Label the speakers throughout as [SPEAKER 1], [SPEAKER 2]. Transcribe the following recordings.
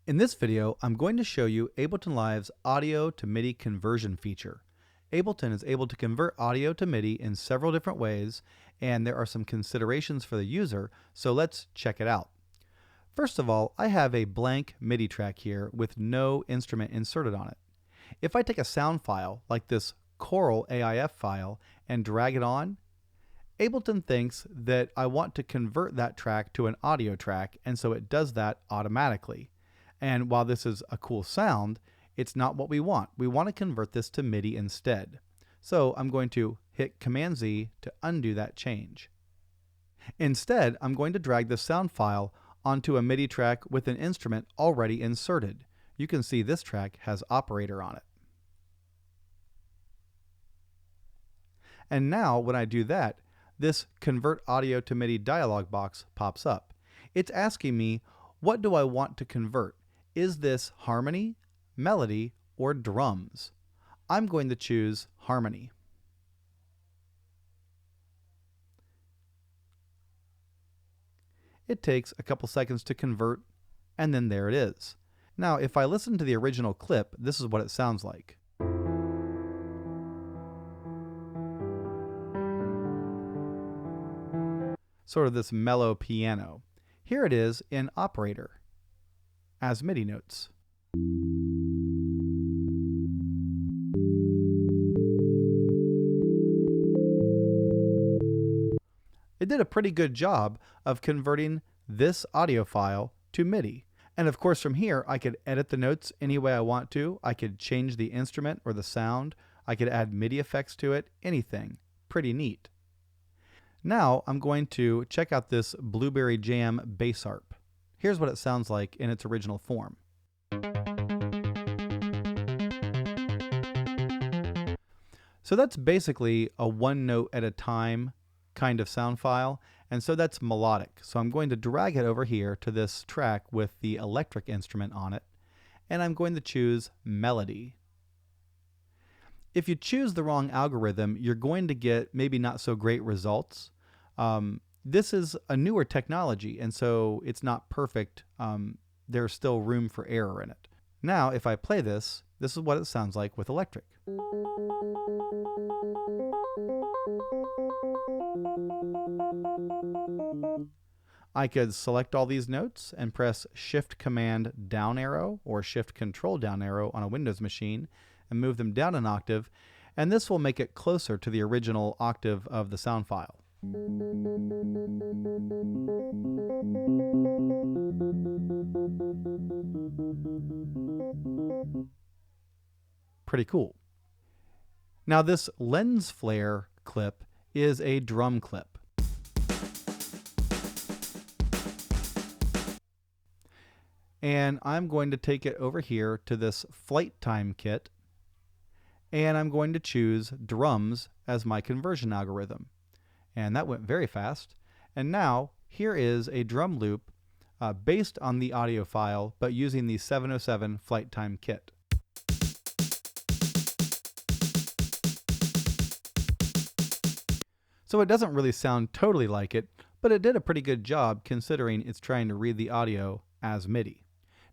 [SPEAKER 1] In this video, I'm going to show you Ableton Live's audio to MIDI conversion feature. Ableton is able to convert audio to MIDI in several different ways, and there are some considerations for the user, so let's check it out. First of all, I have a blank MIDI track here with no instrument inserted on it. If I take a sound file, like this choral AIF file, and drag it on, Ableton thinks that I want to convert that track to an audio track, and so it does that automatically. And while this is a cool sound, it's not what we want. We want to convert this to MIDI instead. So I'm going to hit Command-Z to undo that change. Instead, I'm going to drag the sound file onto a MIDI track with an instrument already inserted. You can see this track has operator on it. And now when I do that, this Convert Audio to MIDI dialog box pops up. It's asking me, what do I want to convert? Is this harmony, melody, or drums? I'm going to choose harmony. It takes a couple seconds to convert, and then there it is. Now, if I listen to the original clip, this is what it sounds like. Sort of this mellow piano. Here it is in operator as MIDI notes. It did a pretty good job of converting this audio file to MIDI. And of course from here I could edit the notes any way I want to. I could change the instrument or the sound. I could add MIDI effects to it, anything. Pretty neat. Now I'm going to check out this Blueberry Jam bass arp. Here's what it sounds like in its original form. So that's basically a one note at a time kind of sound file, and so that's melodic. So I'm going to drag it over here to this track with the electric instrument on it, and I'm going to choose melody. If you choose the wrong algorithm, you're going to get maybe not so great results. This is a newer technology, and so it's not perfect. There's still room for error in it. Now, if I play this, this is what it sounds like with electric. I could select all these notes and press Shift Command down arrow or Shift Control down arrow on a Windows machine and move them down an octave, and this will make it closer to the original octave of the sound file. Pretty cool. Now this lens flare clip is a drum clip. And I'm going to take it over here to this flight time kit, and I'm going to choose drums as my conversion algorithm. And that went very fast. And now here is a drum loop based on the audio file, but using the 707 flight time kit. So it doesn't really sound totally like it, but it did a pretty good job considering it's trying to read the audio as MIDI.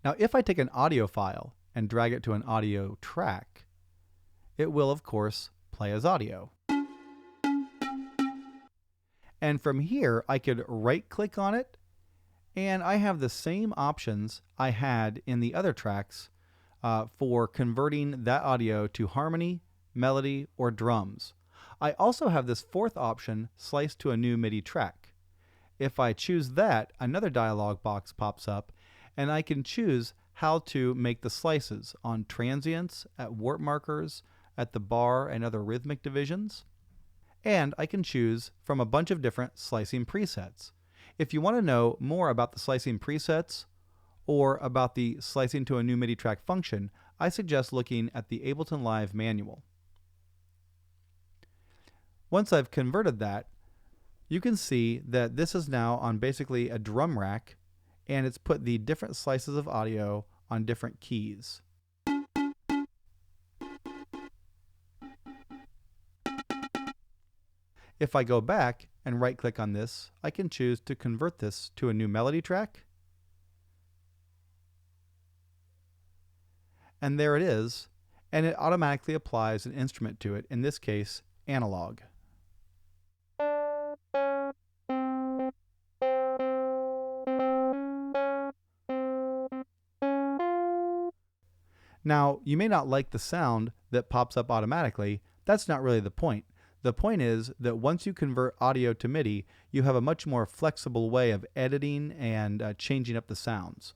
[SPEAKER 1] Now if I take an audio file and drag it to an audio track, it will of course play as audio. And from here I could right click on it, and I have the same options I had in the other tracks for converting that audio to harmony, melody, or drums. I also have this fourth option, slice to a new MIDI track. If I choose that, another dialog box pops up, and I can choose how to make the slices on transients, at warp markers, at the bar and other rhythmic divisions. And I can choose from a bunch of different slicing presets. If you want to know more about the slicing presets or about the slicing to a new MIDI track function, I suggest looking at the Ableton Live manual. Once I've converted that, you can see that this is now on basically a drum rack, and it's put the different slices of audio on different keys. If I go back and right click on this, I can choose to convert this to a new melody track, And there it is, and it automatically applies an instrument to it, in this case, analog. Now, you may not like the sound that pops up automatically. That's not really the point. The point is that once you convert audio to MIDI, you have a much more flexible way of editing and changing up the sounds.